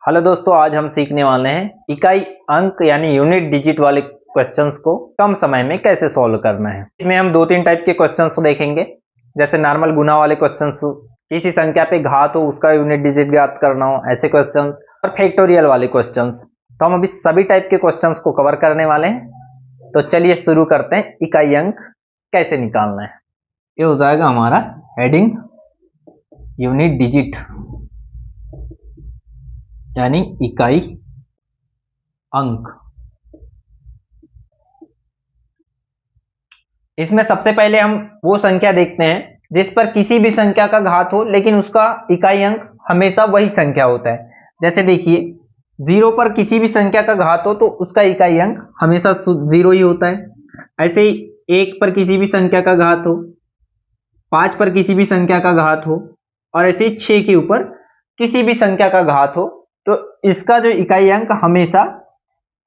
Hello दोस्तों, आज हम सीखने वाले हैं इकाई अंक यानी यूनिट डिजिट वाले क्वेश्चंस को कम समय में कैसे सॉल्व करना है। इसमें हम दो तीन टाइप के क्वेश्चंस देखेंगे, जैसे नॉर्मल गुना वाले क्वेश्चंस, किसी संख्या पे घात हो उसका यूनिट डिजिट ज्ञात करना हो ऐसे क्वेश्चंस, और फैक्टोरियल वाले क्वेश्चंस। तो हम अभी सभी टाइप के क्वेश्चंस को कवर करने वाले हैं। तो चलिए शुरू करते हैं, इकाई अंक कैसे निकालना है। ये हो जाएगा हमारा हेडिंग यूनिट डिजिट यानी इकाई अंक। इसमें सबसे पहले हम वो संख्या देखते हैं जिस पर किसी भी संख्या का घात हो लेकिन उसका इकाई अंक हमेशा वही संख्या होता है। जैसे देखिए, 0 पर किसी भी संख्या का घात हो तो उसका इकाई अंक हमेशा 0 ही होता है। ऐसे ही 1 पर किसी भी संख्या का घात हो, 5 पर किसी भी संख्या का घात हो, और ऐसे ही 6 के ऊपर किसी भी संख्या का घात हो तो इसका जो इकाई अंक हमेशा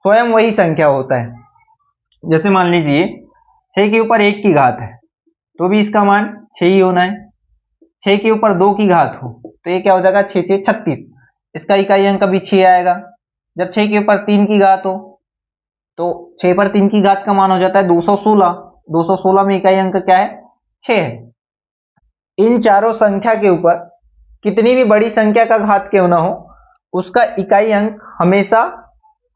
स्वयं वही संख्या होता है। जैसे मान लीजिए 6 के ऊपर 1 की घात है तो भी इसका मान 6 ही होना है। 6 के ऊपर 2 की घात हो तो ये क्या हो जाएगा, 6 6 36, इसका इकाई अंक भी 6 आएगा। जब 6 के ऊपर 3 की घात हो तो 6 पर 3 की घात का मान हो जाता है 216। 216 में इकाई अंक क्या है, 6 है। इन चारों संख्या के ऊपर कितनी भी बड़ी संख्या का घात क्यों ना हो, उसका इकाई अंक हमेशा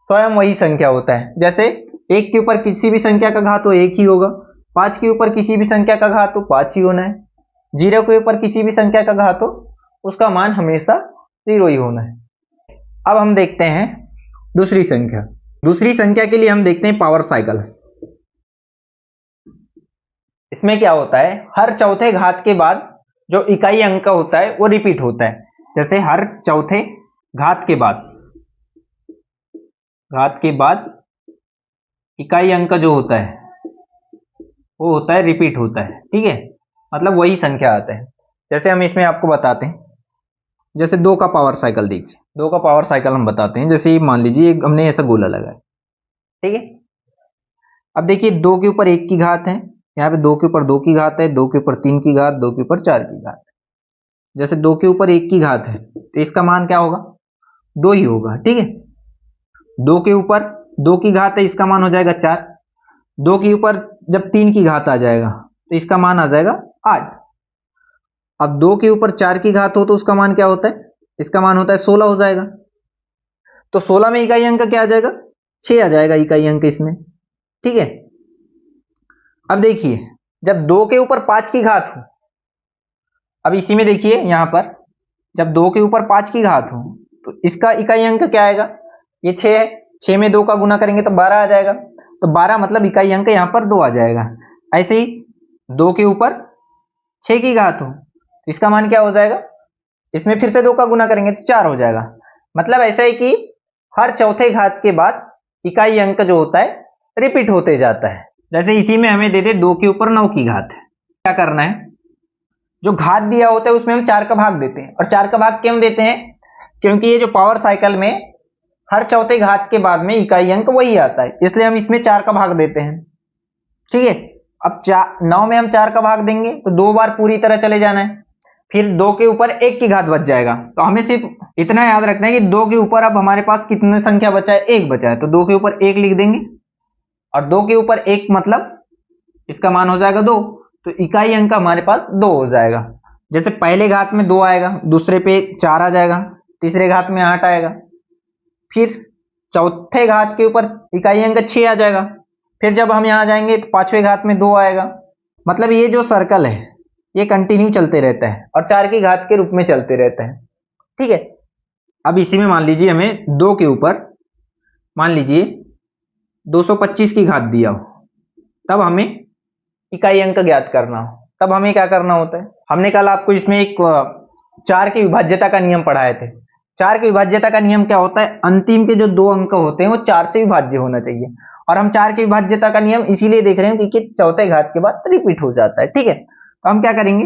स्वयं वही संख्या होता है। जैसे 1 के ऊपर किसी भी संख्या का घात हो 1 ही होगा, 5 के ऊपर किसी भी संख्या का घात हो 5 ही होना है, 0 के ऊपर किसी भी संख्या का घात हो उसका मान हमेशा 0 ही होना है। अब हम देखते हैं दूसरी संख्या। दूसरी संख्या के लिए हम देखते हैं पावर साइकिल। इसमें क्या होता है, हर चौथे घात के बाद जो इकाई अंक होता है वो रिपीट होता है। जैसे हर चौथे घात के बाद इकाई अंक जो होता है वो होता है रिपीट होता है, ठीक है, मतलब वही संख्या आता है। जैसे हम इसमें आपको बताते हैं, जैसे 2 का पावर साइकिल देखिए, 2 का पावर साइकिल हम बताते हैं। जैसे मान लीजिए हमने ऐसा गोला लगाया, ठीक है। अब देखिए 2 के ऊपर 1 की घात है, यहाँ पे 2 के ऊपर 2 की घात है, 2 के ऊपर 3 की घात, 2 के ऊपर 4 की घात। जैसे 2 के ऊपर 1 की घात है तो इसका मान क्या होगा, 2 ही होगा, ठीक है। 2 के ऊपर 2 की घात है, इसका मान हो जाएगा 4। 2 के ऊपर जब 3 की घात आ जाएगा तो इसका मान आ जाएगा 8। अब 2 के ऊपर 4 की घात हो तो उसका मान क्या होता है, इसका मान होता है 16 हो जाएगा। तो 16 में इकाई अंक क्या आ जाएगा, 6 आ जाएगा इकाई अंक इसमें, ठीक है। अब देखिए जब 2 के ऊपर 5 की घात हो, अब इसी में देखिए यहां पर जब 2 के ऊपर 5 की घात हो तो इसका इकाई अंक क्या आएगा, ये 6 है, 6 में 2 का गुना करेंगे तो 12 आ जाएगा। तो 12 मतलब इकाई अंक यहां पर 2 आ जाएगा। ऐसे ही 2 के ऊपर 6 की घात हो तो इसका मान क्या हो जाएगा, इसमें फिर से 2 का गुना करेंगे तो 4 हो जाएगा। मतलब ऐसा है कि हर चौथे घात के बाद इकाई अंक जो होता है रिपीट होते जाता है। जैसे इसी में हमें दे दे 2 के ऊपर 9 की घात है, क्या करना है, जो घात दिया होता है उसमें हम 4 का भाग देते हैं। और 4 का भाग क्यों देते हैं, क्योंकि ये जो पावर साइकिल में हर चौथे घात के बाद में इकाई अंक वही आता है, इसलिए हम इसमें 4 का भाग देते हैं, ठीक है। अब 9 में हम 4 का भाग देंगे तो 2 बार पूरी तरह चले जाना है, फिर 2 के ऊपर 1 की घात बच जाएगा। तो हमें सिर्फ इतना याद रखना है कि 2 के ऊपर अब हमारे पास कितने संख्या बचा है, 1 बचा है, तो 2 के ऊपर 1 लिख देंगे। और 2 के ऊपर 1 मतलब इसका मान हो जाएगा 2, तो इकाई अंक हमारे पास 2 हो जाएगा। जैसे पहले घात में 2 आएगा, दूसरे पे 4 आ जाएगा, तीसरे घात में 8 आएगा, फिर चौथे घात के ऊपर इकाई अंक 6 आ जाएगा, फिर जब हम यहां जाएंगे तो पांचवें घात में 2 आएगा। मतलब ये जो सर्कल है ये कंटिन्यू चलते रहता है और 4 की घात के रूप में चलते रहता है, ठीक है। अब इसी में मान लीजिए हमें 2 के ऊपर मान लीजिए 225 की घात दिया हो, तब हमें इकाई अंक ज्ञात करना हो, तब हमें क्या करना होता है, हमने कल आपको इसमें एक 4 की विभाज्यता का नियम पढ़ाए थे। 4 की विभाज्यता का नियम क्या होता है, अंतिम के जो 2 अंक होते हैं वो 4 से विभाज्य होना चाहिए। और हम 4 की विभाज्यता का नियम इसीलिए देख रहे हैं क्योंकि चौथे घात के बाद रिपीट हो जाता है, ठीक है। तो हम क्या करेंगे,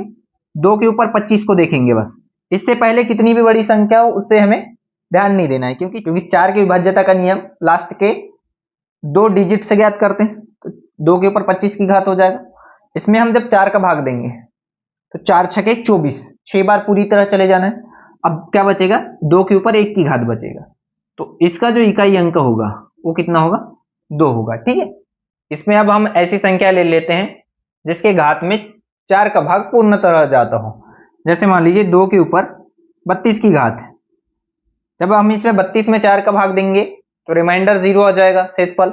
2 के ऊपर 25 को देखेंगे बस, इससे पहले कितनी भी बड़ी संख्या हो उससे हमें ध्यान नहीं देना है, क्योंकि 4 की विभाज्यता का नियम लास्ट के 2 डिजिट से ज्ञात करते हैं। तो 2 के ऊपर 25 की घात हो जाएगा, इसमें हम जब 4 का भाग देंगे तो 4 छके 24, 6 बार पूरी तरह चले जाना है। अब क्या बचेगा, 2 के ऊपर 1 की घात बचेगा, तो इसका जो इकाई अंक होगा वो कितना होगा, 2 होगा। ठीक है, इसमें अब हम ऐसी संख्या ले लेते हैं जिसके घात में 4 का भाग पूर्णतः जाता हो। जैसे मान लीजिए 2 के ऊपर 32 की घात है, जब हम इसमें 32 में 4 का भाग देंगे तो रिमाइंडर 0 आ जाएगा शेषफल।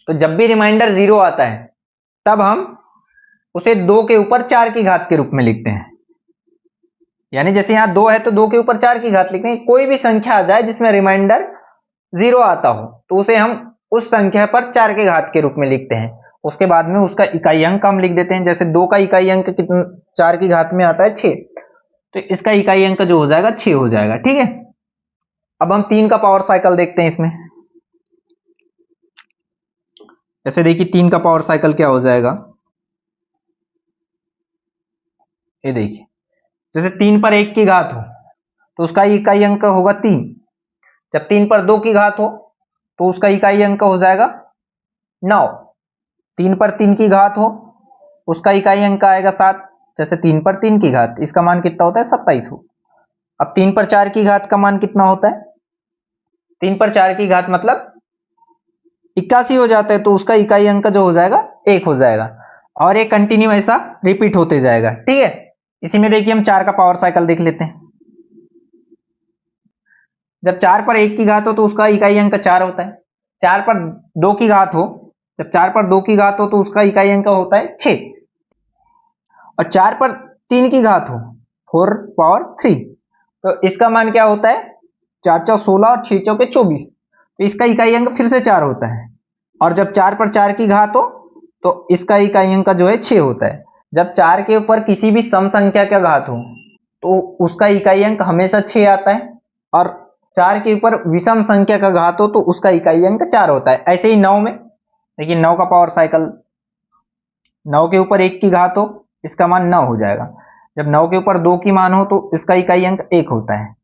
तो जब भी रिमाइंडर 0 आता है तब हम उसे 2 के ऊपर 4 की घात के रूप में लिखते हैं। यानी जैसे यहां 2 है तो 2 के ऊपर 4 की घात लिखते हैं। कोई भी संख्या आ जाए जिसमें रिमाइंडर 0 आता हो तो उसे हम उस संख्या पर 4 के घात के रूप में लिखते हैं। उसके बाद में उसका इकाई अंक हम लिख देते हैं। जैसे 2 का इकाई अंक कितना 4 की घात में आता है 6, तो इसका इकाई अंक जो हो जाएगा 6 हो जाएगा। ठीक है, अब हम 3 का पावर साइकिल देखते हैं इसमें। जैसे देखिए 3 का पावर साइकिल क्या हो जाएगा, ये देखिए जैसे 3 पर 1 की घात हो तो उसका इकाई अंक होगा 3। जब 3 पर 2 की घात हो तो उसका इकाई अंक हो जाएगा 9। 3 पर 3 की घात हो उसका इकाई अंक आएगा 7। जैसे 3 पर 3 की घात, इसका मान कितना होता है 27 हो। अब 3 पर 4 की घात का मान कितना होता है, 3 पर 4 की घात मतलब 81 हो जाता है, तो उसका इकाई अंक जो हो जाएगा 1 हो जाएगा। और ये कंटिन्यू ऐसा रिपीट होते जाएगा। ठीक है, इसी में देखिए हम 4 का पावर साइकिल देख लेते हैं। जब 4 पर 1 की घात हो तो उसका इकाई अंक 4 होता है। 4 पर 2 की घात हो, जब 4 पर 2 की घात हो तो उसका इकाई अंक होता है 6। और 4 पर 3 की घात हो 4 पावर 3, तो इसका मान क्या होता है 4 4 16 और 6 चौके 24, तो इसका इकाई अंक फिर से 4 होता है। और जब 4 पर 4 की घात हो तो इसका इकाई अंक जो है 6 होता है। जब 4 के ऊपर किसी भी सम संख्या का घात हो तो उसका इकाई अंक हमेशा 6 आता है। और 4 के ऊपर विषम संख्या का घात हो तो उसका इकाई अंक 4 होता है। ऐसे ही 9 में देखिए 9 का पावर साइकिल, 9 के ऊपर 1 की घात हो इसका मान 9 हो जाएगा। जब 9 के ऊपर 2 की मान हो तो इसका इकाई अंक 1 होता है।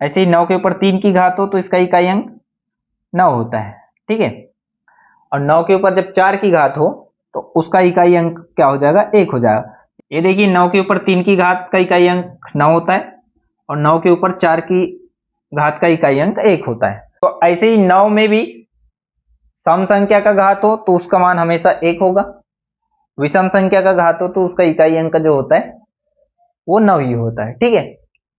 ऐसे ही 9 के ऊपर 3 की घात हो तो इसका इकाई अंक 9 होता है। ठीक है, और 9 के ऊपर जब 4 की घात हो तो उसका इकाई अंक क्या हो जाएगा 1 हो जाएगा। ये देखिए 9 के ऊपर 3 की घात का इकाई अंक 9 होता है और 9 के ऊपर 4 की घात का इकाई अंक 1 होता है। तो ऐसे ही 9 में भी सम संख्या का घात हो तो उसका मान हमेशा 1 होगा, विषम संख्या का घात हो तो उसका इकाई अंक जो होता है वो 9 ही होता है। ठीक है,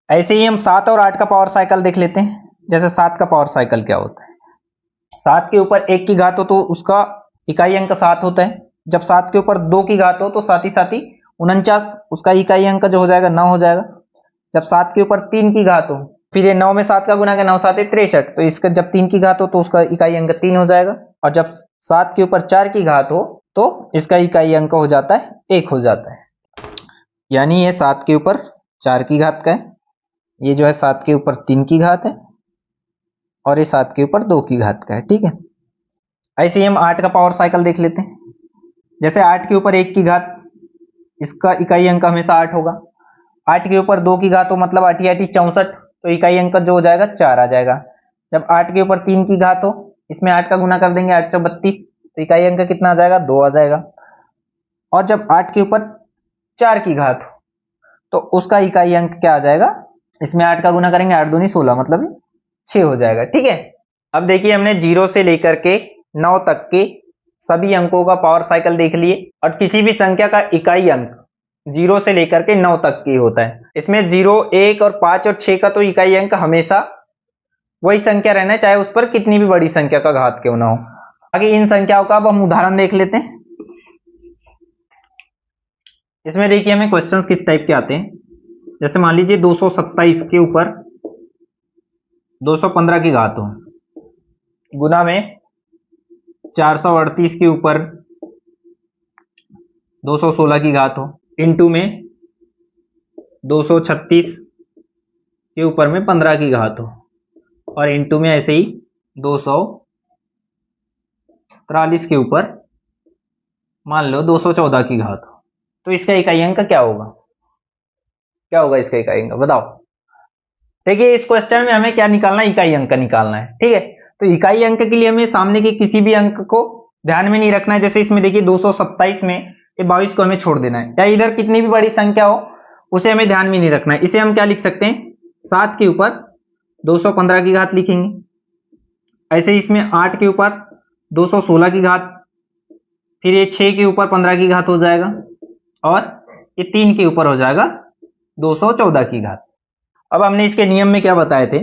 ऐसे ही हम 7 और 8 का पावर साइकिल देख लेते हैं। जैसे 7 का पावर साइकिल क्या होता है, 7 के ऊपर 1 की घात हो तो उसका इकाई अंक 7 होता है। जब 7 के ऊपर 2 की घात हो तो साथ ही 49, उसका इकाई अंक जो हो जाएगा 9 हो जाएगा। जब 7 के ऊपर 3 की घात हो, फिर ये 9 में 7 का गुना के 9 7 63, तो इसका जब 3 की घात हो तो उसका इकाई अंक 3 हो जाएगा। और जब 7 के ऊपर 4 की घात हो तो इसका इकाई अंक हो जाता है 1 हो जाता है। यानी ये 7 के ऊपर 4 की घात का है, ये जो है 7 के ऊपर 3 की घात है और ये 7 के ऊपर 2 की घात का है। ठीक है, ऐसे ही हम 8 का पावर साइकिल देख लेते हैं। जैसे 8 के ऊपर 1 की घात, इसका इकाई अंक हमेशा 8 होगा। 8 के ऊपर 2 की घात हो मतलब 8 8 64, तो इकाई अंक जो हो जाएगा 4 आ जाएगा। जब 8 के ऊपर 3 की घात हो, इसमें 8 का गुना कर देंगे 8 32, तो इकाई अंक कितना आ जाएगा 2 आ जाएगा। और जब 8 के ऊपर 4 की घात हो तो उसका इकाई अंक क्या आ जाएगा, इसमें 8 का गुना करेंगे 8 दूनी 16 मतलब 6 हो जाएगा। ठीक है, अब देखिए हमने 0 से लेकर के 9 तक के सभी अंकों का पावर साइकिल देख लिए। और किसी भी संख्या का इकाई अंक 0 से लेकर के 9 तक की होता है। इसमें 0 1 और 5 और 6 का तो इकाई अंक हमेशा वही संख्या रहना है, चाहे उस पर कितनी भी बड़ी संख्या का घात क्यों ना हो। आगे इन संख्याओं का अब हम उदाहरण देख लेते हैं। इसमें देखिए हमें क्वेश्चंस किस टाइप के आते हैं। जैसे मान लीजिए 227 के ऊपर 215 की घात हो, गुना में 438 के ऊपर 216 की घात हो, इंटू में 236 के ऊपर में 15 की घात हो, और इंटू में ऐसे ही 243 के ऊपर मान लो 214 की घात हो। तो इसका इकाई अंक क्या होगा, क्या होगा इसका इकाई अंक बताओ। देखिए इस क्वेश्चन में हमें क्या निकालना है, इकाई अंक निकालना है। ठीक है, तो इकाई अंक के लिए हमें सामने के किसी भी अंक को ध्यान में नहीं रखना है। जैसे इसमें देखिए 227 में ये 22 को हमें छोड़ देना है, या इधर कितनी भी बड़ी संख्या हो उसे हमें ध्यान में नहीं रखना है। इसे हम क्या लिख सकते हैं 7 के ऊपर 215 की घात लिखेंगे। ऐसे इसमें 8 के ऊपर 216 की घात, फिर ये 6 के ऊपर 15 की घात हो जाएगा, और ये 3 के ऊपर हो जाएगा 214 की घात। अब हमने इसके नियम में क्या बताए थे,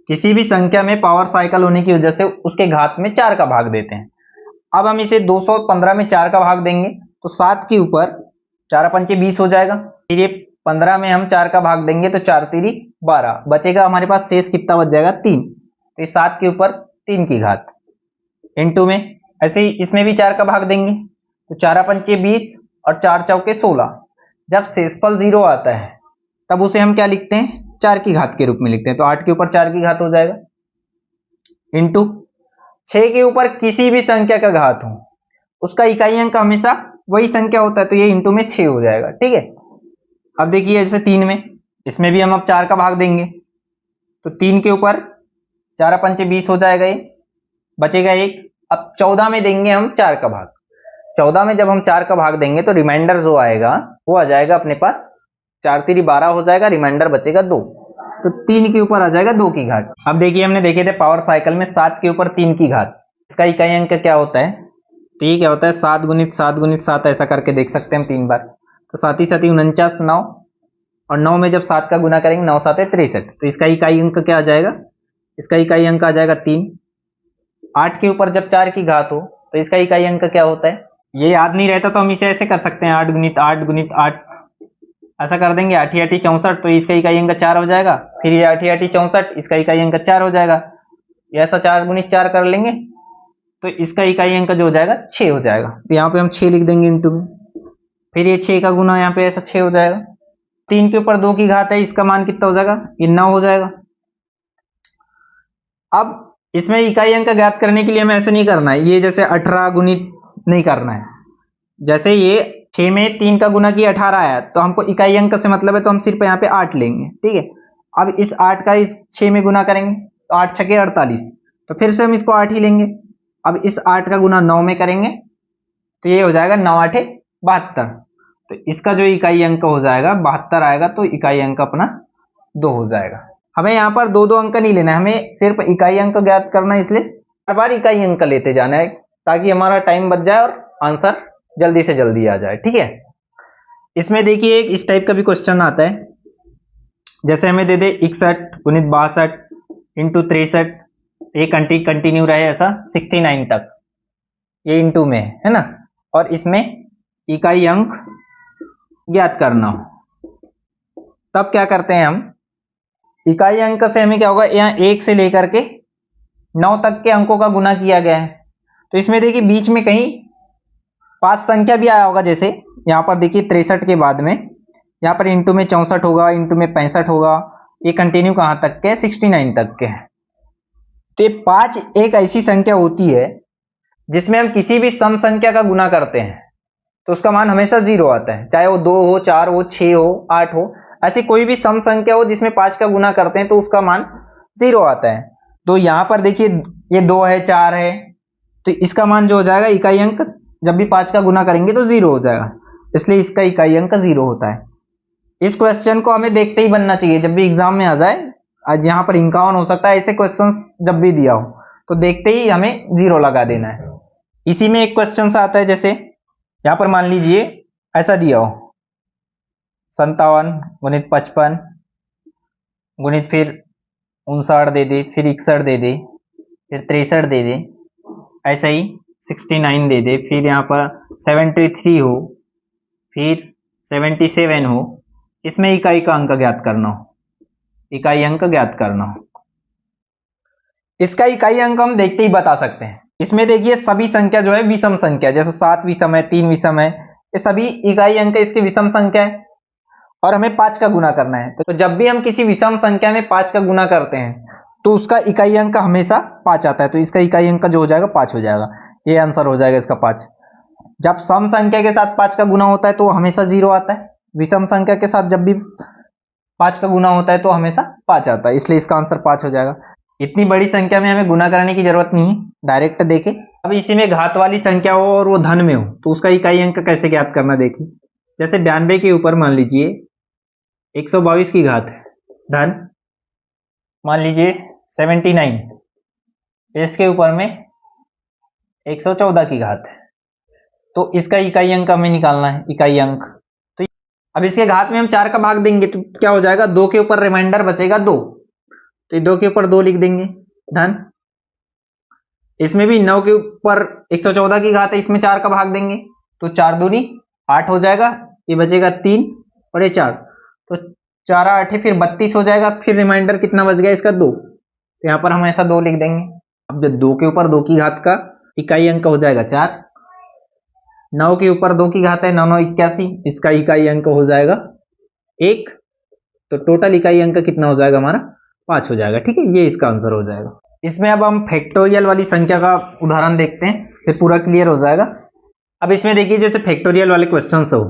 किसी भी संख्या में पावर साइकिल होने की वजह से उसके घात में 4 का भाग देते हैं। अब हम इसे 215 में 4 का भाग देंगे तो 7 के ऊपर 4 पंचे 20 हो जाएगा, फिर ये 15 में हम 4 का भाग देंगे तो 4 तीरी 12, बचेगा हमारे पास शेष कितना बच जाएगा 3, तो ये 7 के ऊपर 3 की घात इनटू में, ऐसे ही इसमें भी 4 का भाग देंगे तो 4 पंचे 20 और 4 चौके 16। जब शेषफल 0 आता है तब उसे हम क्या लिखते हैं, 4 की घात के रूप में लिखते हैं, तो 8 के ऊपर 4 की घात हो जाएगा, इंटू 6 के ऊपर किसी भी संख्या का घात हो उसका इकाई अंक हमेशा वही संख्या होता है, तो ये इंटू में 6 हो जाएगा। ठीक है, अब देखिए जैसे 3 में, इसमें भी हम अब 4 का भाग देंगे तो 3 के ऊपर 4 पंचे 20 हो जाएगा, ये बचेगा 1। अब 14 में देंगे हम 4 का भाग, 14 में जब हम 4 का भाग देंगे तो रिमाइंडर जो आएगा वो आ जाएगा अपने पास 4 तीरी 12 हो जाएगा, रिमाइंडर बचेगा 2, तो 3 के ऊपर आ जाएगा 2 की घात। अब देखिए हमने देखे थे पावर साइकिल में 7 के ऊपर 3 की घात, इसका इकाई अंक क्या होता है, तो ये क्या होता है 7 गुणित 7 गुणित 7, ऐसा करके देख सकते हैं हम 3 बार, तो 7 ही 7 49, 9, और 9 में जब 7 का गुना करेंगे 9 7 63, तो इसका इकाई अंक क्या आ जाएगा, इसका इकाई अंक आ जाएगा 3। 8 के ऊपर जब 4 की घात हो तो इसका इकाई अंक क्या होता है, ये याद नहीं रहता तो हम इसे ऐसे कर सकते हैं 8 गुणित 8 गुणित 8, ऐसा कर देंगे 8 8 64, तो इसका इकाई अंक 4 हो जाएगा, फिर ये 8 8 64, इसका इकाई अंक 4 हो जाएगा, ये ऐसा 4 गुणित 4 कर लेंगे तो इसका इकाई अंक जो हो जाएगा 6 हो जाएगा, तो यहाँ पे हम 6 लिख देंगे इंटू में, फिर ये 6 का गुना यहाँ पे ऐसा 6 हो जाएगा। 3 के ऊपर 2 की घात है, इसका मान कितना हो जाएगा, ये 9 हो जाएगा। अब इसमें इकाई अंक ज्ञात करने के लिए हमें ऐसे नहीं करना है, ये जैसे 18 गुणित नहीं करना है, जैसे ये 6 में 3 का गुना किया 18 आया तो हमको इकाई अंक से मतलब है, तो हम सिर्फ यहाँ पे 8 लेंगे। ठीक है, अब इस 8 का इस 6 में गुना करेंगे तो 8 छके 48, तो फिर से हम इसको 8 ही लेंगे। अब इस 8 का गुना 9 में करेंगे तो ये हो जाएगा 9 8 72, तो इसका जो इकाई अंक हो जाएगा 72 आएगा, तो इकाई अंक अपना 2 हो जाएगा। हमें यहाँ पर 2 अंक नहीं लेना है, हमें सिर्फ इकाई अंक ज्ञात करना है, इसलिए हर बार इकाई अंक लेते जाना है ताकि हमारा टाइम बच जाए और आंसर जल्दी से जल्दी आ जाए। ठीक है, इसमें देखिए एक इस टाइप का भी क्वेश्चन आता है, जैसे हमें दे दे 61 गुणित 62 इंटू 63, ये कंटिन्यू रहे ऐसा 69 तक, ये इंटू में है ना, और इसमें इकाई अंक ज्ञात करना हो, तब क्या करते हैं हम, इकाई अंक से हमें क्या होगा, यहाँ 1 से लेकर के 9 तक के अंकों का गुना किया गया है, तो इसमें देखिए बीच में कहीं 5 संख्या भी आया होगा, जैसे यहाँ पर देखिए 63 के बाद में यहाँ पर इंटू में 64 होगा, इंटू में 65 होगा, ये कंटिन्यू कहाँ तक के 69 तक के हैं। तो ये 5 एक ऐसी संख्या होती है जिसमें हम किसी भी सम संख्या का गुना करते हैं तो उसका मान हमेशा 0 आता है, चाहे वो 2 हो 4 हो 6 हो 8 हो, ऐसी कोई भी सम संख्या हो जिसमें 5 का गुना करते हैं तो उसका मान 0 आता है। तो यहाँ पर देखिए ये 2 है 4 है, तो इसका मान जो हो जाएगा इकाई अंक जब भी 5 का गुना करेंगे तो 0 हो जाएगा, इसलिए इसका इकाई अंक 0 होता है। इस क्वेश्चन को हमें देखते ही बनना चाहिए जब भी एग्जाम में आ जाए, आज यहाँ पर 51 हो सकता है, ऐसे क्वेश्चंस जब भी दिया हो तो देखते ही हमें 0 लगा देना है। इसी में एक क्वेश्चन आता है, जैसे यहाँ पर मान लीजिए ऐसा दिया हो 57 गुणित 55 गुणित फिर 59 दे दे, फिर 61 दे दे, फिर 63 दे दे, ऐसा ही 69 दे दे, फिर यहाँ पर 73 हो, फिर 77 हो, इसमें इकाई का अंक ज्ञात करना हो, इकाई अंक ज्ञात करना हो। इसका इकाई अंक हम देखते ही बता सकते हैं। इसमें देखिए सभी संख्या जो है विषम संख्या, जैसे 7 विषम है, 3 विषम है, ये सभी इकाई अंक इसकी विषम संख्या है और हमें 5 का गुना करना है। तो जब भी हम किसी विषम संख्या में 5 का गुना करते हैं तो उसका इकाई अंक हमेशा 5 आता है, तो इसका इकाई अंक जो हो जाएगा 5 हो जाएगा, ये आंसर हो जाएगा इसका 5। जब सम संख्या के साथ 5 का गुना होता है तो हमेशा 0 आता है, विषम संख्या के साथ जब भी 5 का गुना होता है तो हमेशा 5 आता है, इसलिए इसका आंसर 5 हो जाएगा। इतनी बड़ी संख्या में हमें गुना कराने की जरूरत नहीं है, डायरेक्ट देखें। अब इसी में घात वाली संख्या हो और वो धन में हो तो उसका इकाई अंक कैसे ज्ञात करना देखिए। जैसे 92 के ऊपर मान लीजिए 122 की घात है, धन मान लीजिए 79, इसके ऊपर में 114 की घात है, तो इसका इकाई अंक हमें निकालना है, इकाई अंक। तो अब इसके घात में हम 4 का भाग देंगे तो क्या हो जाएगा, 2 के ऊपर रिमाइंडर बचेगा 2, तो 2 के ऊपर 2 लिख देंगे। धन इसमें भी 9 के ऊपर 114 की घात है, इसमें 4 का भाग देंगे तो 4 दूनी 8 हो जाएगा, ये बचेगा 3 और ये 4, तो 4 8 है, फिर 32 हो जाएगा, फिर रिमाइंडर कितना बच गया इसका 2, तो यहाँ पर हम ऐसा 2 लिख देंगे। अब जब 2 के ऊपर 2 की घात का इकाई अंक हो जाएगा 4, 9 के ऊपर 2 की घात है 9 9 81, इसका इकाई अंक हो जाएगा 1, तो टोटल इकाई अंक कितना हो जाएगा हमारा 5 हो जाएगा। ठीक है, ये इसका आंसर हो जाएगा। इसमें अब हम फैक्टोरियल वाली संख्या का उदाहरण देखते हैं, फिर पूरा क्लियर हो जाएगा। अब इसमें देखिए जैसे फैक्टोरियल वाले क्वेश्चन हो,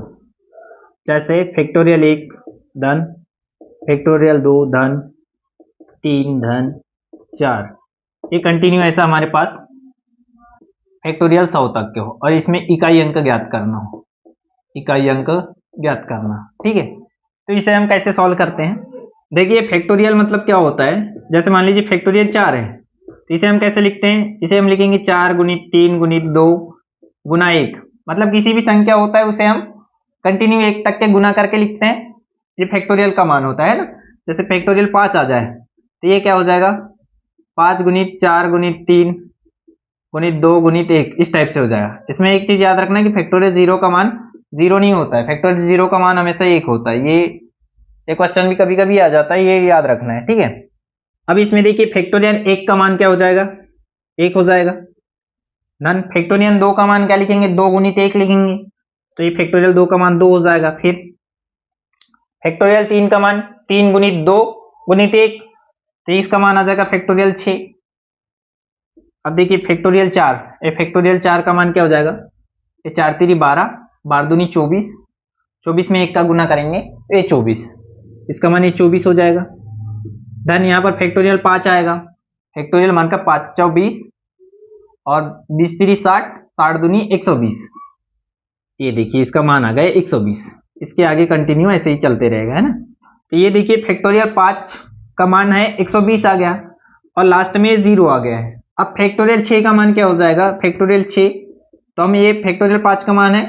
जैसे फैक्टोरियल 1 धन फैक्टोरियल 2 धन 3 धन 4, ये कंटिन्यू ऐसा हमारे पास फैक्टोरियल 100 तक के हो और इसमें इकाई अंक ज्ञात करना हो, इकाई अंक ज्ञात करना। ठीक है, तो इसे हम कैसे सॉल्व करते हैं, देखिए फैक्टोरियल मतलब क्या होता है, जैसे मान लीजिए फैक्टोरियल 4 है, तो इसे हम कैसे लिखते हैं, इसे हम लिखेंगे 4 गुणित 3 गुणित 2 गुना 1, मतलब किसी भी संख्या होता है उसे हम कंटिन्यू 1 तक के गुना करके लिखते हैं, ये फैक्टोरियल का मान होता है ना। जैसे फैक्टोरियल 5 आ जाए तो ये क्या हो जाएगा, 5 गुणित 4 गुणित 3 गुणित 2 गुणित 1, इस टाइप से हो जाएगा। इसमें एक चीज याद रखना है कि फैक्टोरियल 0 का मान 0 नहीं होता है, फैक्टोरियल 0 का मान हमेशा 1 होता है, ये क्वेश्चन भी कभी कभी आ जाता है, ये याद रखना है। ठीक है, अब इसमें देखिए फैक्टोरियल 1 का मान क्या हो जाएगा, 1 हो जाएगा। धन फैक्टोरियल 2 का मान क्या लिखेंगे, 2 गुणित 1 लिखेंगे, तो ये फैक्टोरियल 2 का मान 2 हो जाएगा। फिर फैक्टोरियल 3 का मान 3 गुणित 2 गुणित 1, तो इसका मान आ जाएगा फैक्टोरियल 6। अब देखिए फैक्टोरियल 4, ये फैक्टोरियल 4 का मान क्या हो जाएगा, ये 4 3 12 12 दूनी 24, 24 में 1 का गुना करेंगे तो ये 24, इसका मान ये 24 हो जाएगा। धन यहाँ पर फैक्टोरियल 5 आएगा, फैक्टोरियल मान का 5 24 और 20 3 60, 60 दूनी 120, ये देखिए इसका मान आ गया 120। इसके आगे कंटिन्यू ऐसे ही चलते रहेगा, है ना। तो ये देखिए फैक्टोरियल 5 का मान है 120 आ गया और लास्ट में 0 आ गया है। अब फैक्टोरियल 6 का मान क्या हो जाएगा, फैक्टोरियल 6, तो हम ये फैक्टोरियल 5 का मान है,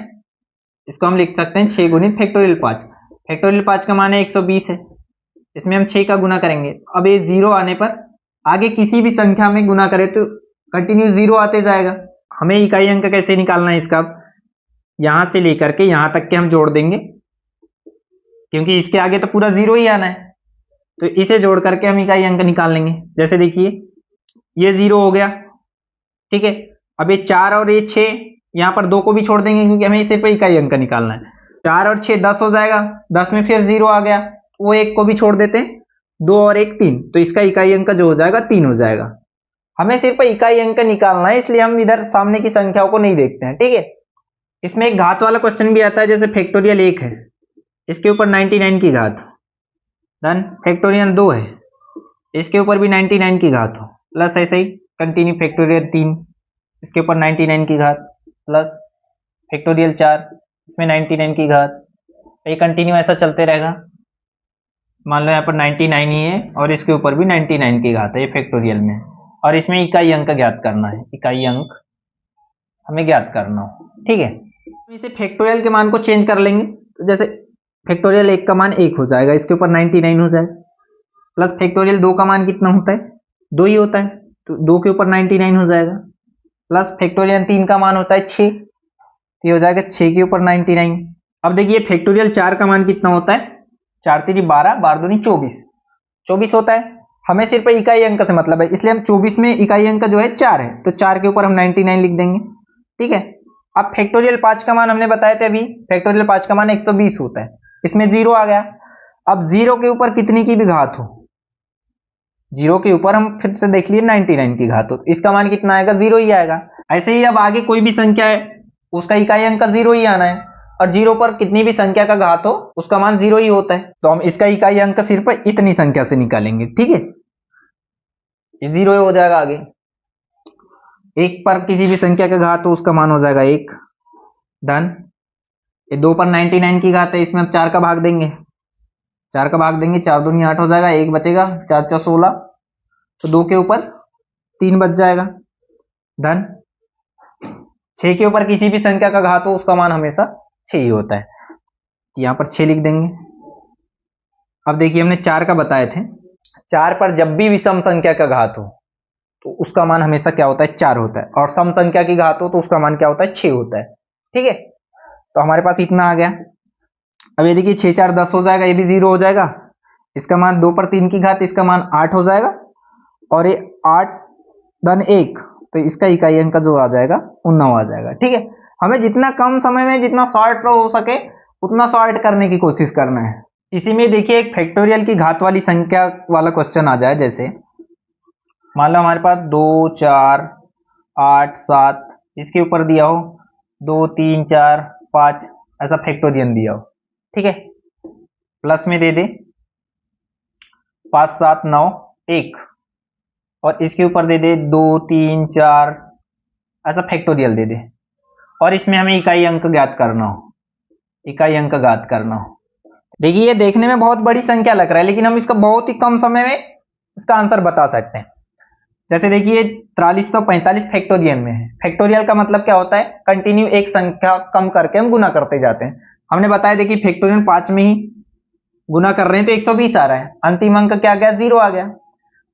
इसको हम लिख सकते हैं 6 गुणित फैक्टोरियल 5, फैक्टोरियल 5 का मान है 120 है, इसमें हम 6 का गुना करेंगे। अब ये 0 आने पर आगे किसी भी संख्या में गुना करें तो कंटिन्यू 0 आते जाएगा। हमें इकाई अंक कैसे निकालना है इसका, यहां से लेकर के यहां तक के हम जोड़ देंगे, क्योंकि इसके आगे तो पूरा 0 ही आना है, तो इसे जोड़ करके हम इकाई अंक निकाल लेंगे। जैसे देखिए ये 0 हो गया, ठीक है। अब ये 4 और ये 6, यहाँ पर 2 को भी छोड़ देंगे क्योंकि हमें इसे पे इकाई अंक निकालना है। 4 और 6 10 हो जाएगा, 10 में फिर 0 आ गया, वो 1 को भी छोड़ देते हैं, 2 और 1 3, तो इसका इकाई अंक जो हो जाएगा 3 हो जाएगा। हमें सिर्फ इकाई अंक निकालना है, इसलिए हम इधर सामने की संख्याओं को नहीं देखते हैं। ठीक है, इसमें एक घात वाला क्वेश्चन भी आता है, जैसे फैक्टोरियल 1 है, इसके ऊपर 99 की घात, धन फैक्टोरियल 2 है, इसके ऊपर भी 99 की घात हो, प्लस ऐसे ही कंटिन्यू फैक्टोरियल 3, इसके ऊपर 99 की घात, प्लस फैक्टोरियल 4, इसमें 99 की घात, ये कंटिन्यू ऐसा चलते रहेगा। मान लो यहाँ पर 99 ही है और इसके ऊपर भी 99 की घात है, ये फैक्टोरियल में, और इसमें इकाई अंक ज्ञात करना है, इकाई अंक हमें ज्ञात करना हो। ठीक है, इसे फैक्टोरियल के मान को चेंज कर लेंगे, तो जैसे फैक्टोरियल 1 का मान 1 हो जाएगा, इसके ऊपर 99 हो जाएगा, प्लस फैक्टोरियल 2 का मान कितना होता है, 2 ही होता है, तो 2 के ऊपर 99 हो जाएगा, प्लस फैक्टोरियल 3 का मान होता है 6, तो ये हो जाएगा 6 के ऊपर 99। अब देखिए फैक्टोरियल 4 का मान कितना होता है, 4 3 12 12 दूनी 24 होता है। हमें सिर्फ इकाई अंक से मतलब है, इसलिए हम 24 में इकाई अंक जो है 4 है, तो 4 के ऊपर हम 99 लिख देंगे। ठीक है, अब फैक्टोरियल 5 का मान हमने बताए थे अभी, फैक्टोरियल 5 का मान 120 होता है, इसमें 0 आ गया। अब 0 के ऊपर कितनी की भी घात हो, 0 के ऊपर हम फिर से देख लिए 99 की घात हो, इसका मान कितना आएगा, 0 ही आएगा। ऐसे ही अब आगे कोई भी संख्या है उसका इकाई अंक 0 ही आना है, और 0 पर कितनी भी संख्या का घात हो उसका मान 0 ही होता है, तो हम इसका इकाई अंक सिर्फ इतनी संख्या से निकालेंगे। ठीक है, ये 0 ही हो जाएगा। आगे 1 पर किसी भी संख्या का घात हो उसका मान हो जाएगा 1, धन ये 2 पर 99 की घात है, इसमें हम 4 का भाग देंगे, 4 का भाग देंगे, 4 दूनी 8 हो जाएगा, 1 बचेगा, 4 4 16, तो 2 के ऊपर 3 बच जाएगा, धन 6 के ऊपर किसी भी संख्या का घात हो उसका मान हमेशा 6 ही होता है। यहाँ पर 6 लिख देंगे। अब देखिए हमने 4 का बताए थे, 4 पर जब भी विषम संख्या का घात हो तो उसका मान हमेशा क्या होता है, 4 होता है, और सम संख्या की घात हो तो उसका मान क्या होता है, 6 होता है। ठीक है, तो हमारे पास इतना आ गया। अब ये देखिए 6 4 10 हो जाएगा, ये भी 0 हो जाएगा, इसका मान 2 पर 3 की घात, इसका मान 8 हो जाएगा, और ये 8 धन 1, तो इसका इकाई अंक जो आ जाएगा 19 आ जाएगा। ठीक है, हमें जितना कम समय में जितना शॉर्ट हो सके उतना शॉर्ट करने की कोशिश करना है। इसी में देखिए एक फैक्टोरियल की घात वाली संख्या वाला क्वेश्चन आ जाए, जैसे मान लो हमारे पास 2 4 8 7, इसके ऊपर दिया हो 2 3 4 5, ऐसा फैक्टोरियल दिया हो। ठीक है, प्लस में दे दे 5 7 9 1, और इसके ऊपर दे दे 2 3 4, ऐसा फैक्टोरियल दे दे, और इसमें हमें इकाई अंक ज्ञात करना हो, इकाई अंक ज्ञात करना हो। देखिए ये देखने में बहुत बड़ी संख्या लग रहा है, लेकिन हम इसका बहुत ही कम समय में इसका आंसर बता सकते हैं। जैसे देखिए 4345 फैक्टोरियल में है। फैक्टोरियल का मतलब क्या होता है, कंटिन्यू एक संख्या कम करके हम गुना करते जाते हैं। हमने बताया देखिए फैक्टोरियल 5 में ही गुना कर रहे हैं तो 120 आ रहा है, अंतिम अंक क्या गया, 0 आ गया।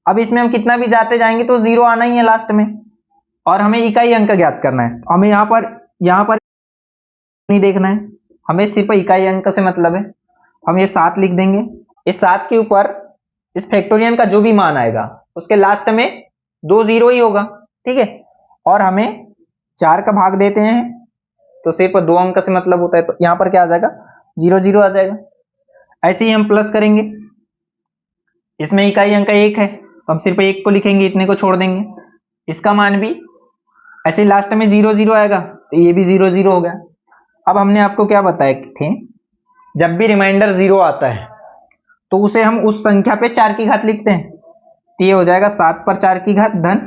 अब इसमें हम कितना भी जाते जाएंगे तो 0 आना ही है लास्ट में, और हमें इकाई अंक ज्ञात करना है। हमें यहाँ पर नहीं देखना है, हमें सिर्फ इकाई अंक से मतलब है। हम ये 7 लिख देंगे, इस 7 के ऊपर इस फैक्टोरियल का जो भी मान आएगा उसके लास्ट में 2 0 ही होगा। ठीक है, और हमें 4 का भाग देते हैं तो सिर्फ 2 अंक से मतलब होता है, तो यहाँ पर क्या आ जाएगा, 0 0 आ जाएगा। ऐसे ही हम प्लस करेंगे, इसमें इकाई अंक 1 है तो हम सिर्फ 1 को लिखेंगे, इतने को छोड़ देंगे, इसका मान भी ऐसे लास्ट में 0 0 आएगा, तो ये भी 0 0 हो गया। अब हमने आपको क्या बताए थे, जब भी रिमाइंडर 0 आता है तो उसे हम उस संख्या पे 4 की घात लिखते हैं, तो ये हो जाएगा 7 पर 4 की घात धन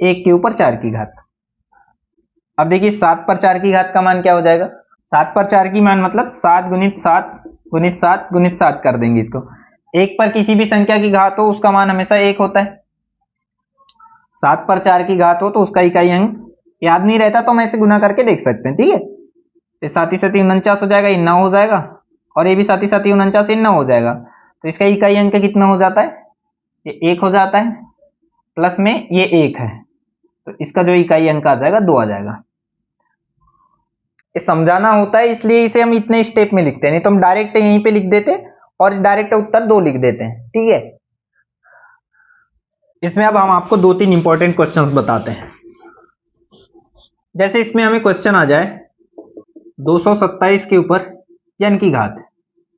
1 के ऊपर 4 की घात। अब देखिए 7 पर 4 की घात का मान क्या हो जाएगा, 7 पर 4 की मान मतलब 7 गुणित 7 गुणित 7 गुणित 7 कर देंगे इसको। 1 पर किसी भी संख्या की घात हो उसका मान हमेशा 1 होता है। 7 पर 4 की घात हो तो उसका इकाई अंक याद नहीं रहता तो हम ऐसे गुना करके देख सकते हैं। ठीक है, ये 7 7 49 हो जाएगा, ये 9 हो जाएगा, और ये भी 7 7 49 9 हो जाएगा, तो इसका इकाई अंक कितना हो जाता है, ये 1 हो जाता है, प्लस में ये 1 है, तो इसका जो इकाई अंक आ जाएगा 2 आ जाएगा। ये समझाना होता है इसलिए इसे हम इतने स्टेप में लिखते हैं, नहीं तो हम डायरेक्ट यहीं पे लिख देते और डायरेक्ट उत्तर 2 लिख देते हैं। ठीक है, इसमें अब हम आपको 2-3 इंपॉर्टेंट क्वेश्चंस बताते हैं। जैसे इसमें हमें क्वेश्चन आ जाए 227 के ऊपर n की घात,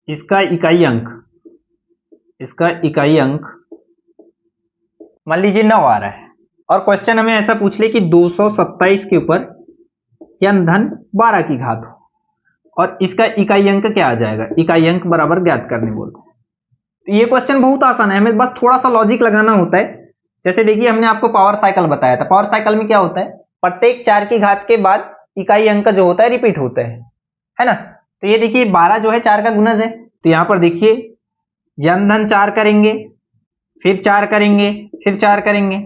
इसका इकाई अंक मान लीजिए 9 आ रहा है, और क्वेश्चन हमें ऐसा पूछ ले कि 227 के ऊपर n धन 12 की घात हो, और इसका इकाई अंक क्या आ जाएगा, इकाई अंक बराबर ज्ञात करने बोलते हैं। तो ये क्वेश्चन बहुत आसान है, हमें बस थोड़ा सा लॉजिक लगाना होता है। जैसे देखिए हमने आपको पावर साइकिल बताया था, पावर साइकिल में क्या होता है, प्रत्येक 4 की घात के बाद इकाई अंक जो होता है रिपीट होता है ना। तो ये देखिए 12 जो है 4 का गुणज है, तो यहां पर देखिए n धन 4 करेंगे, फिर 4 करेंगे, फिर 4 करेंगे।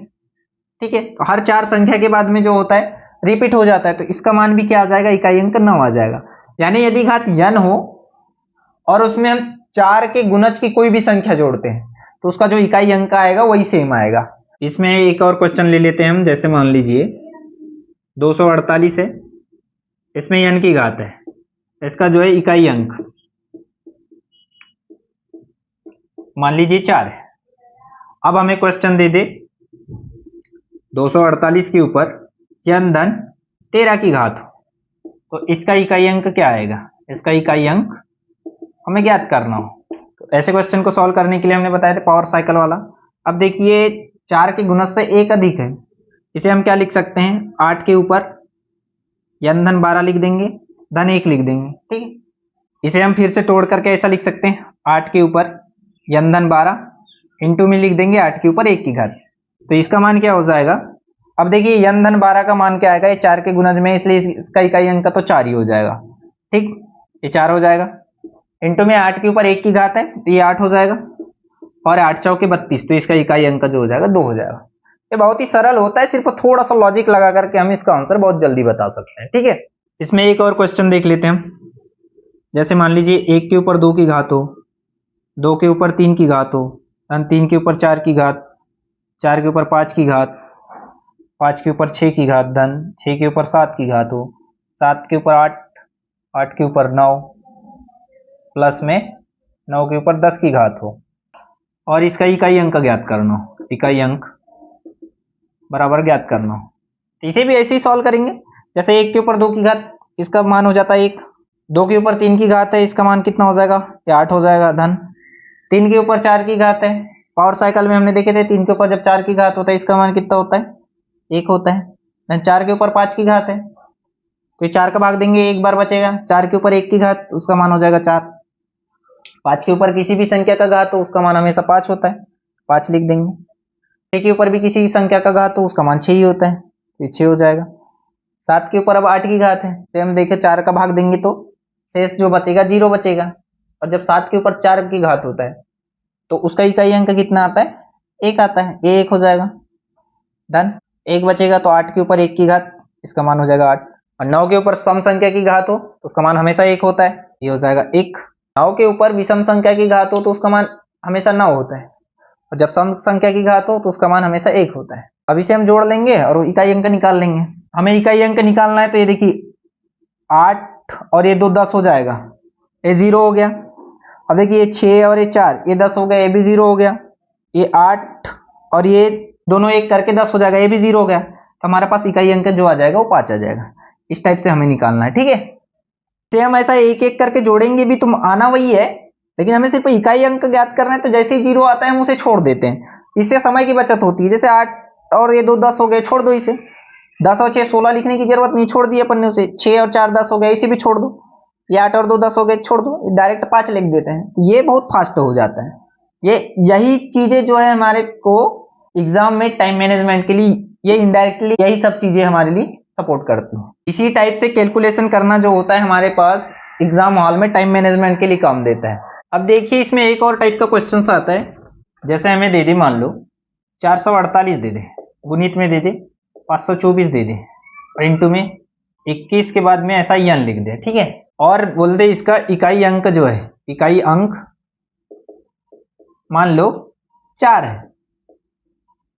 ठीक है, तो हर 4 संख्या के बाद में जो होता है रिपीट हो जाता है, तो इसका मान भी क्या आ जाएगा, इकाई अंक 9 आ जाएगा। यानी यदि घात n हो और उसमें हम 4 के गुणज की कोई भी संख्या जोड़ते हैं तो उसका जो इकाई अंक आएगा वही सेम आएगा। इसमें एक और क्वेश्चन ले लेते हैं हम, जैसे मान लीजिए 248 है, इसमें n की घात है, इसका जो है इकाई अंक मान लीजिए 4 है। अब हमें क्वेश्चन दे दे 248 के ऊपर n धन 13 की घात हो, तो इसका इकाई अंक क्या आएगा, इसका इकाई अंक हमें ज्ञात करना हो। तो ऐसे क्वेश्चन को सॉल्व करने के लिए हमने बताया था पावर साइकिल वाला। अब देखिए 4 के गुणज से 1 अधिक है, इसे हम क्या लिख सकते हैं, 8 के ऊपर n धन 12 लिख देंगे, धन 1 लिख देंगे। ठीक है, इसे हम फिर से तोड़ करके ऐसा लिख सकते हैं, 8 के ऊपर n धन 12 इंटू में लिख देंगे 8 के ऊपर 1 की घात, तो इसका मान क्या हो जाएगा। अब देखिए n धन 12 का मान क्या आएगा, ये 4 के गुणज में, इसलिए इसका इकाई अंक तो 4 ही हो जाएगा। ठीक, ये 4 हो जाएगा, इंटू में 8 के ऊपर 1 की घात है तो ये 8 हो जाएगा, और 8 चौके 32, तो इसका इकाई अंक जो हो जाएगा 2 हो जाएगा। ये बहुत ही सरल होता है, सिर्फ थोड़ा सा लॉजिक लगा करके हम इसका आंसर बहुत जल्दी बता सकते हैं। ठीक है, इसमें एक और क्वेश्चन देख लेते हैं हम। जैसे मान लीजिए 1 के ऊपर 2 की घात हो, 2 के ऊपर 3 की घात हो, 3 के ऊपर 4 की घात, 4 के ऊपर 5 की घात, 5 के ऊपर 6 की घात, 6 के ऊपर 7 की घात हो, 7 के ऊपर 8, 8 के ऊपर 9, प्लस में 9 के ऊपर 10 की घात हो, और इसका इकाई अंक ज्ञात करना हो, इकाई अंक बराबर ज्ञात करना हो। तो इसे भी ऐसे ही सॉल्व करेंगे। जैसे 1 के ऊपर 2 की घात, इसका मान हो जाता है 1, 2 के ऊपर 3 की घात है, इसका मान कितना हो जाएगा, ये 8 हो जाएगा, 3 के ऊपर 4 की घात है, पावर साइकिल में हमने देखे थे 3 के ऊपर जब 4 की घात होता है इसका मान कितना होता है, 1 होता है। 4 के ऊपर 5 की घात है तो ये 4 का भाग देंगे, एक बार बचेगा, 4 के ऊपर 1 की घात उसका मान हो जाएगा 4, 5 के ऊपर किसी भी संख्या का घात हो उसका मान हमेशा 5 होता है, 5 लिख देंगे। 6 के ऊपर भी किसी संख्या का घात हो उसका मान 6 ही होता है, तो 6 हो जाएगा। 7 के ऊपर अब 8 की घात है तो हम देखें 4 का भाग देंगे तो शेष जो बचेगा 0 बचेगा, और जब 7 के ऊपर 4 की घात होता है तो उसका इकाई अंक कितना आता है, 1 आता है, ये 1 हो जाएगा, 1 बचेगा, तो 8 के ऊपर 1 की घात इसका मान हो जाएगा 8, और 9 के ऊपर सम संख्या की घात हो तो उसका मान हमेशा 1 होता है, ये हो जाएगा 1। 9 के ऊपर विषम संख्या की घात हो तो उसका मान हमेशा 9 होता है, और जब सम संख्या की घात हो तो उसका मान हमेशा 1 होता है। अब इसे हम जोड़ लेंगे और इकाई अंक निकाल लेंगे। हमें इकाई अंक निकालना है तो ये देखिए 8 और ये 2 10 हो जाएगा, ये 0 हो गया। अब देखिए ये 6 और ये 4 ये 10 हो गया, ये भी 0 हो गया। ये 8 और ये दोनों एक करके 10 हो जाएगा, ये भी 0 हो गया। तो हमारे पास इकाई अंक जो आ जाएगा वो 5 आ जाएगा। इस टाइप से हमें निकालना है, ठीक है। तो हम ऐसा एक एक करके जोड़ेंगे भी, तुम आना वही है, लेकिन हमें सिर्फ इकाई अंक ज्ञात करना है। तो जैसे ही 0 आता है हम उसे छोड़ देते हैं, इससे समय की बचत होती है। जैसे 8 और ये 2 10 हो गए, छोड़ दो इसे। 10 और 6 16 लिखने की जरूरत नहीं, छोड़ दिए अपन ने उसे। 6 और 4 10 हो गया, इसे भी छोड़ दो। ये 8 और 2 10 हो गए, छोड़ दो, डायरेक्ट 5 लिख देते हैं। तो ये बहुत फास्ट हो जाता है। यही चीजें जो है हमारे को एग्जाम में टाइम मैनेजमेंट के लिए, ये इनडायरेक्टली यही सब चीजें हमारे लिए सपोर्ट करती हैं। इसी टाइप से कैलकुलेशन करना जो होता है हमारे पास एग्जाम हॉल में टाइम मैनेजमेंट के लिए काम देता है। अब देखिए इसमें एक और टाइप का क्वेश्चन आता है। जैसे हमें दे दे, मान लो 448 दे दे, गुणित में दे दे 524 दे दे, और इंटू में 21 के बाद में ऐसा यन लिख दे, ठीक है। और बोल दे इसका इकाई अंक जो है, इकाई अंक मान लो 4 है,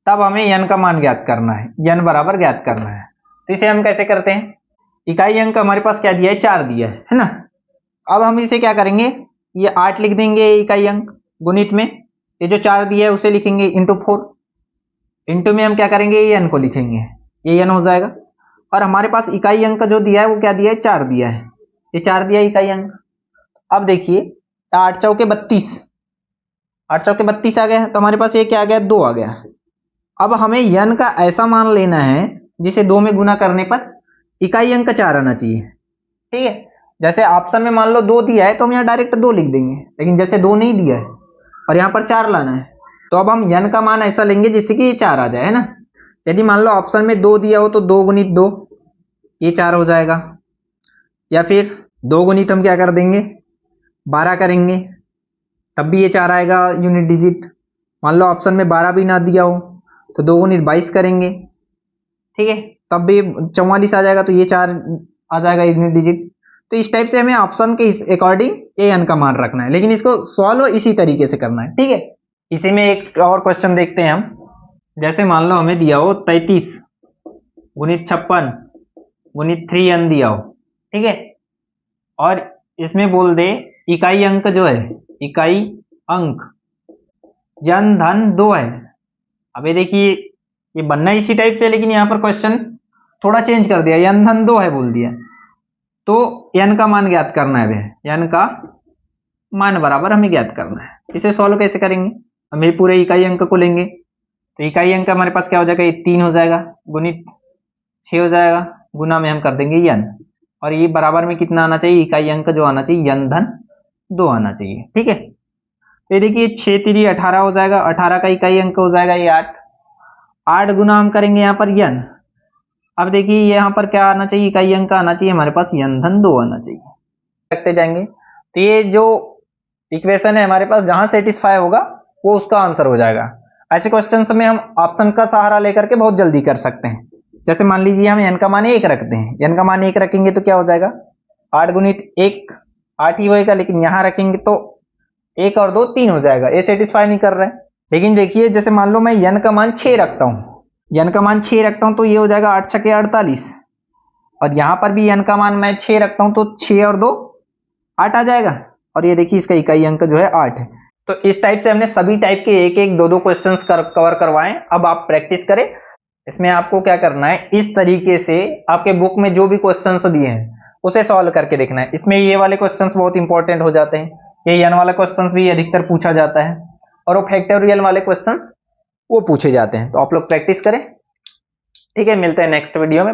तब हमें यन का मान ज्ञात करना है, यन बराबर ज्ञात करना है। तो इसे हम कैसे करते हैं, इकाई अंक हमारे पास क्या दिया है, 4 दिया है ना। अब हम इसे क्या करेंगे, ये 8 लिख देंगे इकाई अंक, गुणित में ये जो 4 दिया है उसे लिखेंगे इंटू 4, इंटू में हम क्या करेंगे, ये यन को लिखेंगे, ये यन हो जाएगा। और हमारे पास इकाई अंक जो दिया है वो क्या दिया है, 4 दिया है, ये 4 दिया है इकाई अंक। अब देखिए 8 चौके 32, 8 चौके 32 आ गया, तो हमारे पास ये क्या आ गया, 2 आ गया। अब हमें यन का ऐसा मान लेना है जिसे 2 में गुना करने पर इकाई अंक 4 आना चाहिए, ठीक है। जैसे ऑप्शन में मान लो 2 दिया है तो हम यहाँ डायरेक्ट 2 लिख देंगे, लेकिन जैसे 2 नहीं दिया है और यहाँ पर 4 लाना है, तो अब हम यन का मान ऐसा लेंगे जिससे कि ये 4 आ जाए, है ना। यदि मान लो ऑप्शन में 2 दिया हो तो 2 गुणित 2 ये 4 हो जाएगा, या फिर 2 गुणित हम क्या कर देंगे, 12 करेंगे, तब भी ये 4 आएगा यूनिट डिजिट। मान लो ऑप्शन में 12 भी ना दिया हो तो 2 गुणित 22 करेंगे, ठीक है, तब भी 44 आ जाएगा, तो ये 4 आ जाएगा यूनिट डिजिट। तो इस टाइप से हमें ऑप्शन के अकॉर्डिंग ए एन का मान रखना है, लेकिन इसको सॉल्व इसी तरीके से करना है, ठीक है। इसी में एक और क्वेश्चन देखते हैं हम। जैसे मान लो हमें दिया हो 33 गुणित 56 गुणित 3n दिया हो, ठीक है, और इसमें बोल दे इकाई अंक जो है, इकाई अंक जन धन 2 है। अब ये देखिए ये बनना इसी टाइप से, लेकिन यहाँ पर क्वेश्चन थोड़ा चेंज कर दिया, यन धन 2 है बोल दिया, तो यन का मान ज्ञात करना है, यन का मान बराबर हमें ज्ञात करना है। इसे सॉल्व कैसे करेंगे, हम ये पूरे इकाई अंक को लेंगे, तो इकाई अंक हमारे पास क्या हो जाएगा, ये 3 हो जाएगा, गुणित 6 हो जाएगा, गुना में हम कर देंगे यन, और ये बराबर में कितना आना चाहिए, इकाई अंक जो आना चाहिए यन धन 2 आना चाहिए, ठीक है। तो ये देखिए 6 3 18 हो जाएगा, 18 का इकाई अंक हो जाएगा ये 8, 8 गुना हम करेंगे यहाँ पर यन। अब देखिए यहाँ पर क्या आना चाहिए, इकाई अंक आना चाहिए हमारे पास यन धन 2 आना चाहिए, रखते जाएंगे। तो ये जो इक्वेशन है हमारे पास, जहां सेटिस्फाई होगा वो उसका आंसर हो जाएगा। ऐसे क्वेश्चन में हम ऑप्शन का सहारा लेकर के बहुत जल्दी कर सकते हैं। जैसे मान लीजिए हम n का मान 1 रखते हैं, n का मान 1 रखेंगे तो क्या हो जाएगा, 8 गुणित 1 8 ही होएगा, लेकिन यहां रखेंगे तो 1 और 2 3 हो जाएगा, ये सेटिस्फाई नहीं कर रहा है। लेकिन देखिए जैसे मान लो मैं n का मान 6 रखता हूं, n का मान 6 रखता हूं तो ये हो जाएगा 8 छके 48, और यहां पर भी n का मान मैं 6 रखता हूं तो 6 और 2 8 आ जाएगा, और ये देखिए इसका इकाई अंक जो है 8 है। तो इस टाइप से हमने सभी टाइप के एक एक दो दो क्वेश्चंस कवर करवाए। अब आप प्रैक्टिस करें। इसमें आपको क्या करना है, इस तरीके से आपके बुक में जो भी क्वेश्चंस दिए हैं उसे सॉल्व करके देखना है। इसमें ये वाले क्वेश्चंस बहुत इंपॉर्टेंट हो जाते हैं, ये n वाला क्वेश्चंस भी अधिकतर पूछा जाता है, और वो फैक्टोरियल वाले क्वेश्चंस वो पूछे जाते हैं। तो आप लोग प्रैक्टिस करें, ठीक है। मिलते हैं नेक्स्ट वीडियो में।